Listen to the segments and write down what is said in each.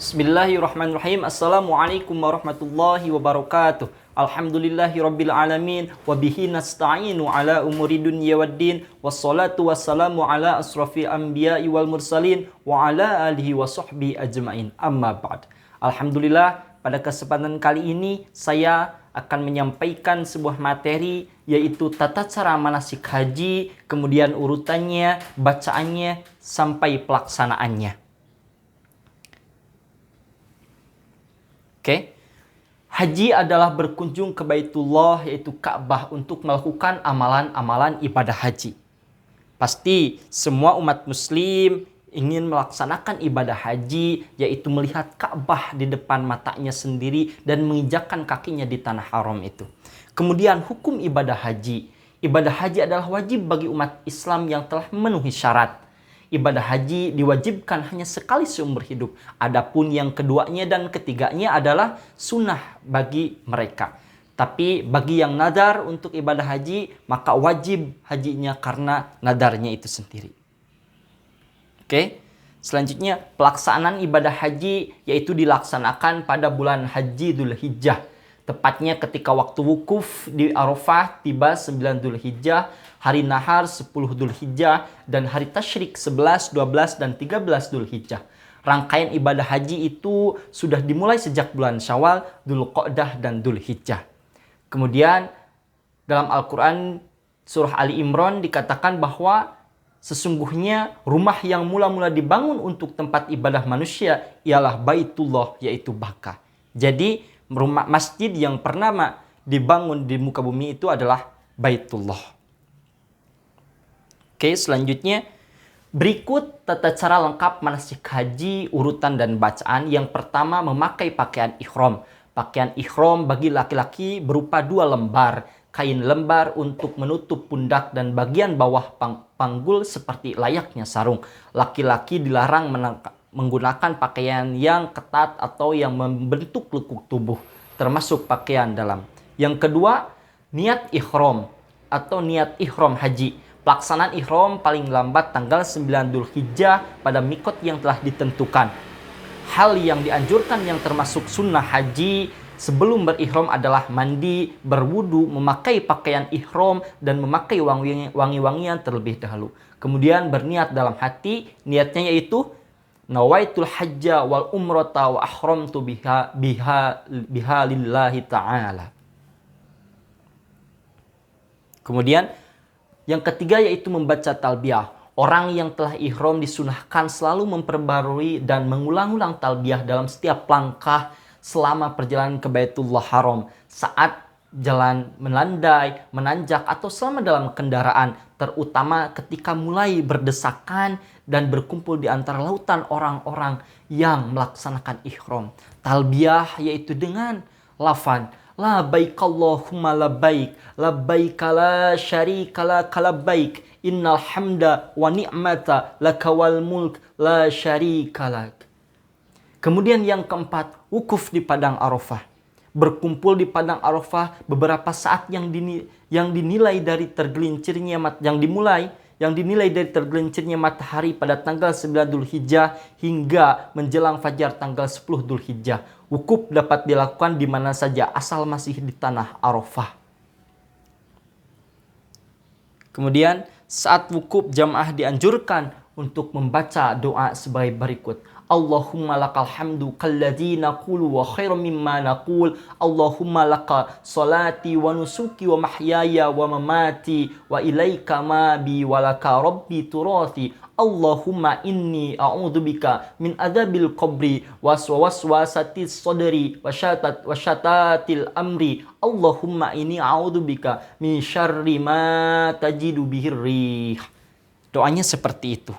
Bismillahirrahmanirrahim. Assalamualaikum warahmatullahi wabarakatuh. Alhamdulillahi rabbil alamin. Wabihi nasta'inu ala umuri dunya waddin. Wassalatu wassalamu ala asrafil anbiya'i wal mursalin. Wa ala alihi wa sahbihi ajma'in. Amma ba'd. Alhamdulillah, pada kesempatan kali ini saya akan menyampaikan sebuah materi, yaitu tata cara manasik haji, kemudian urutannya, bacaannya, sampai pelaksanaannya. Oke. Haji adalah berkunjung ke Baitullah, yaitu Ka'bah, untuk melakukan amalan-amalan ibadah haji. Pasti semua umat muslim ingin melaksanakan ibadah haji, yaitu melihat Ka'bah di depan matanya sendiri dan menginjakkan kakinya di tanah haram itu. Kemudian hukum ibadah haji. Ibadah haji adalah wajib bagi umat Islam yang telah memenuhi syarat. Ibadah haji diwajibkan hanya sekali seumur hidup. Adapun yang keduanya dan ketiganya adalah sunnah bagi mereka. Tapi bagi yang nadar untuk ibadah haji, maka wajib hajinya karena nadarnya itu sendiri. Oke. Selanjutnya, pelaksanaan ibadah haji yaitu dilaksanakan pada bulan Haji Dzulhijjah. Tepatnya ketika waktu wukuf di Arafah tiba 9 Dzulhijjah, hari nahar 10 Dzulhijjah, dan hari tasyrik 11, 12, dan 13 Dzulhijjah. Rangkaian ibadah haji itu sudah dimulai sejak bulan Syawal, Dzulqa'dah, dan Dzulhijjah. Kemudian dalam Al-Quran surah Ali Imran dikatakan bahwa sesungguhnya rumah yang mula-mula dibangun untuk tempat ibadah manusia ialah Baitullah, yaitu Bakkah. Jadi rumah masjid yang pertama dibangun di muka bumi itu adalah Baitullah. Oke, selanjutnya berikut tata cara lengkap manasik haji, urutan dan bacaan. Yang pertama, memakai pakaian ihram. Pakaian ihram bagi laki-laki berupa 2 lembar. Kain lembar untuk menutup pundak dan bagian bawah panggul seperti layaknya sarung. Laki-laki dilarang menggunakan pakaian yang ketat atau yang membentuk lekuk tubuh, termasuk pakaian dalam. Yang kedua, niat ihram atau niat ihram haji. Pelaksanaan ihram paling lambat tanggal 9 Dzulhijjah pada mikot yang telah ditentukan. Hal yang dianjurkan yang termasuk sunnah haji sebelum berihram adalah mandi, berwudu, memakai pakaian ihram, dan memakai wangi-wangian terlebih dahulu. Kemudian berniat dalam hati, niatnya yaitu nawaitul hajja wal umrata wa ahramtu biha lillahi ta'ala. Kemudian yang ketiga yaitu membaca talbiyah. Orang yang telah ihram disunahkan selalu memperbarui dan mengulang-ulang talbiyah dalam setiap langkah selama perjalanan ke Baitullah Haram, saat jalan melandai, menanjak, atau selama dalam kendaraan, terutama ketika mulai berdesakan dan berkumpul di antara lautan orang-orang yang melaksanakan ihram. Talbiyah yaitu dengan lafaz labbaik Allahumma labbaik, labbaik la syarika laka labbaik, innal hamda wa ni'mata laka wal mulk la syarika lak. Kemudian yang keempat, wukuf di padang Arafah. Berkumpul di padang Arafah beberapa saat yang dinilai dari tergelincirnya matahari pada tanggal 9 Dzulhijjah hingga menjelang fajar tanggal 10 Dzulhijjah. Wukuf dapat dilakukan di mana saja asal masih di tanah Arafah. Kemudian saat wukuf jamaah dianjurkan untuk membaca doa sebagai berikut. Allahumma lakal hamdu kalladzi naqulu wa khairum mimma naqul. Allahumma laka salati wa nusuki wa mahyaya wa mamati wa ilaika ma bi wa laka rabbi turati. Allahumma inni a'udzubika min adzabil qabri wa waswasatis sadri wa syatatil amri. Allahumma inni a'udzubika min syarri ma tajidu bihir rih. Doanya seperti itu.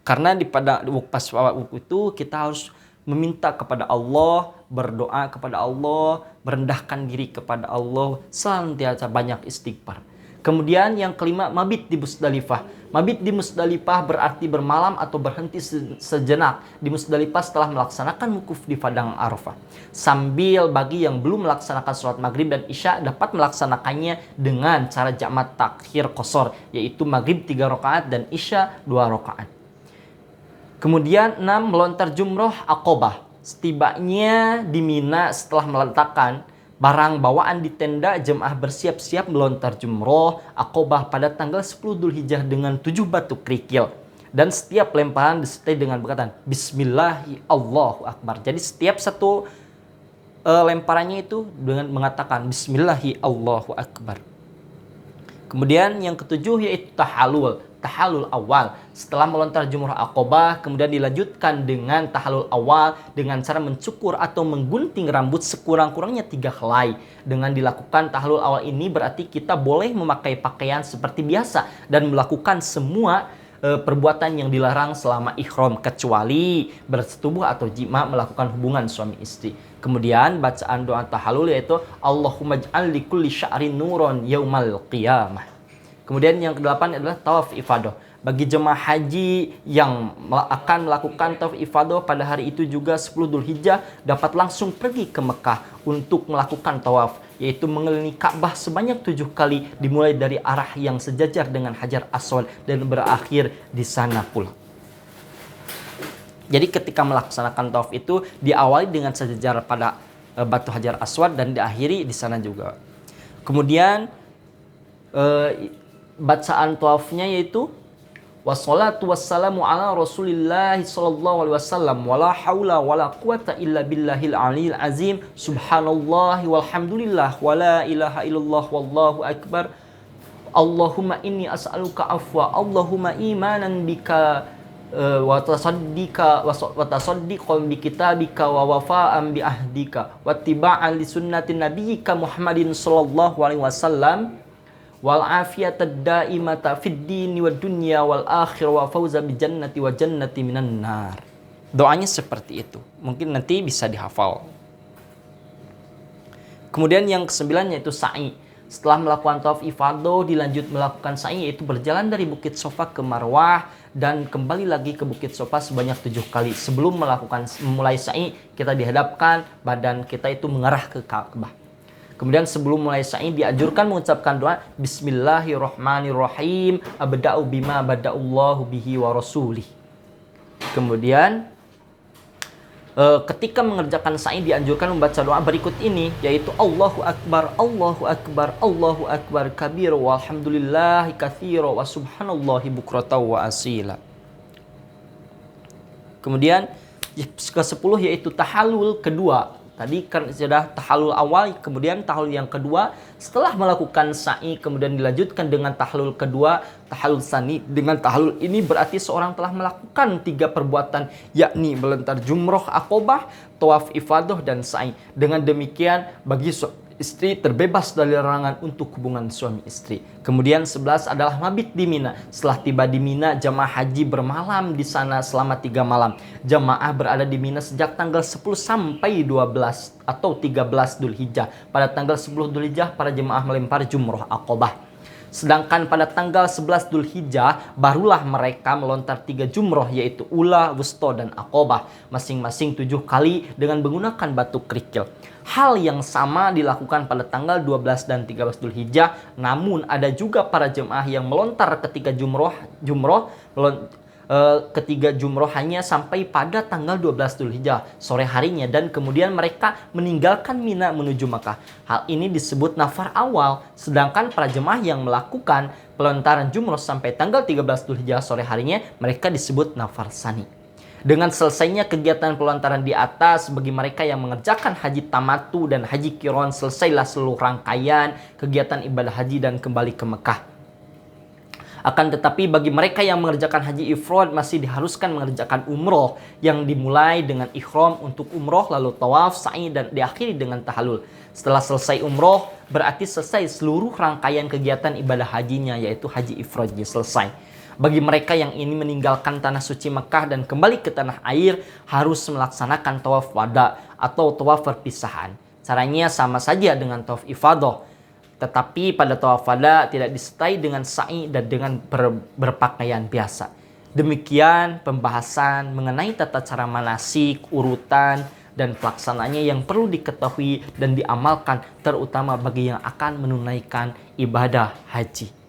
Karena pada pas wukuf itu kita harus meminta kepada Allah, berdoa kepada Allah, merendahkan diri kepada Allah, senantiasa banyak istighfar. Kemudian yang kelima, mabit di Musdalifah. Mabit di Musdalifah berarti bermalam atau berhenti sejenak di Musdalifah setelah melaksanakan wukuf di padang Arafah. Sambil bagi yang belum melaksanakan sholat maghrib dan isya dapat melaksanakannya dengan cara jamak takhir qashar, yaitu maghrib 3 rakaat dan isya 2 rakaat. Kemudian 6. Melontar jumroh Aqobah. Setibanya di Mina setelah meletakkan barang bawaan di tenda, jemaah bersiap-siap melontar jumroh Aqobah pada tanggal 10 Dzulhijjah dengan 7 batu kerikil. Dan setiap lemparan disertai dengan perkataan Bismillahi Allahu Akbar. Jadi setiap satu lemparannya itu dengan mengatakan Bismillahi Allahu Akbar. Kemudian yang ketujuh yaitu tahallul awal. Setelah melontar jumroh Aqobah, kemudian dilanjutkan dengan tahallul awal dengan cara mencukur atau menggunting rambut sekurang-kurangnya 3 helai. Dengan dilakukan tahallul awal ini berarti kita boleh memakai pakaian seperti biasa dan melakukan semua perbuatan yang dilarang selama ihram kecuali bersetubuh atau jima melakukan hubungan suami istri. Kemudian bacaan doa tahallul yaitu Allahumma ij'al li kulli sya'rin nuron yaumal qiyamah. Kemudian yang kedelapan adalah tawaf ifadah. Bagi jemaah haji yang akan melakukan tawaf ifadah pada hari itu juga 10 Dzulhijjah dapat langsung pergi ke Mekah untuk melakukan tawaf, yaitu mengelilingi Ka'bah sebanyak 7 kali dimulai dari arah yang sejajar dengan Hajar Aswad dan berakhir di sana pula. Jadi ketika melaksanakan tawaf itu diawali dengan sejajar pada batu Hajar Aswad dan diakhiri di sana juga. Kemudian bacaan tawafnya yaitu wassalatu wassalamu ala Rasulillah sallallahu alaihi wasallam wala haula wala quwata illa billahil aliyil azim subhanallahi walhamdulillah wala ilaha illallah wallahu akbar Allahumma inni as'aluka afwa Allahumma imanan bika wa tasaddiqan bi kitabika wa wafa'an bi ahdika wa tiba'an li sunnati nabiyyika Muhammadin sallallahu alaihi wasallam wal afiyatad daimata fid dini wad dunya wal akhir wa fauza bi jannati wa jannati minan nar. Doanya seperti itu. Mungkin nanti bisa dihafal. Kemudian yang kesembilan yaitu sa'i. Setelah melakukan tawaf ifadah dilanjut melakukan sa'i yaitu berjalan dari Bukit Sofa ke Marwah dan kembali lagi ke Bukit Sofa sebanyak 7 kali. Sebelum memulai sa'i kita dihadapkan badan kita itu mengarah ke Ka'bah. Kemudian sebelum mulai sa'i dianjurkan mengucapkan doa Bismillahirrahmanirrahim abda'u bima bada'allahu bihi wa rasulih. Kemudian ketika mengerjakan sa'i dianjurkan membaca doa berikut ini yaitu Allahu Akbar, Allahu Akbar, Allahu Akbar kabir walhamdulillahi katsira wa subhanallahi bukrata wa asila. Kemudian ke-10 yaitu tahallul kedua. Tadi kan sudah tahallul awal, kemudian tahallul yang kedua setelah melakukan sa'i kemudian dilanjutkan dengan tahallul kedua, tahallul tsani. Dengan tahallul ini berarti seorang telah melakukan 3 perbuatan yakni melontar jumroh Aqobah, tawaf ifadah dan sa'i. Dengan demikian bagi istri terbebas dari larangan untuk hubungan suami istri. Kemudian 11 adalah mabit di Mina. Setelah tiba di Mina, jamaah haji bermalam di sana selama 3 malam. Jamaah berada di Mina sejak tanggal 10 sampai 12 atau 13 Dzulhijjah. Pada tanggal 10 Dzulhijjah para jemaah melempar jumroh Aqobah. Sedangkan pada tanggal 11 Dzulhijjah barulah mereka melontar 3 jumroh yaitu Ula, Wusta dan Aqobah masing-masing 7 kali dengan menggunakan batu kerikil. Hal yang sama dilakukan pada tanggal 12 dan 13 Dzulhijjah, namun ada juga para jemaah yang melontar ketiga jumroh hanya sampai pada tanggal 12 Dzulhijjah sore harinya dan kemudian mereka meninggalkan Mina menuju Makkah. Hal ini disebut nafar awal, sedangkan para jemaah yang melakukan pelontaran jumroh sampai tanggal 13 Dzulhijjah sore harinya mereka disebut nafar tsani. Dengan selesainya kegiatan pelontaran di atas, bagi mereka yang mengerjakan haji tamatu dan haji qiron selesailah seluruh rangkaian kegiatan ibadah haji dan kembali ke Mekah. Akan tetapi bagi mereka yang mengerjakan haji ifrad masih diharuskan mengerjakan umroh yang dimulai dengan ihram untuk umroh lalu tawaf, sa'i dan diakhiri dengan tahallul. Setelah selesai umroh berarti selesai seluruh rangkaian kegiatan ibadah hajinya yaitu haji ifradnya selesai. Bagi mereka yang ingin meninggalkan tanah suci Mekah dan kembali ke tanah air harus melaksanakan tawaf wada atau tawaf perpisahan. Caranya sama saja dengan tawaf ifadah. Tetapi pada tawaf wada tidak disertai dengan sa'i dan dengan berpakaian biasa. Demikian pembahasan mengenai tata cara manasik, urutan, dan pelaksananya yang perlu diketahui dan diamalkan terutama bagi yang akan menunaikan ibadah haji.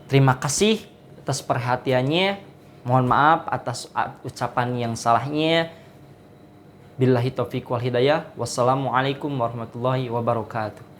Terima kasih atas perhatiannya. Mohon maaf atas ucapan yang salahnya. Billahi taufiq wal hidayah. Wassalamualaikum warahmatullahi wabarakatuh.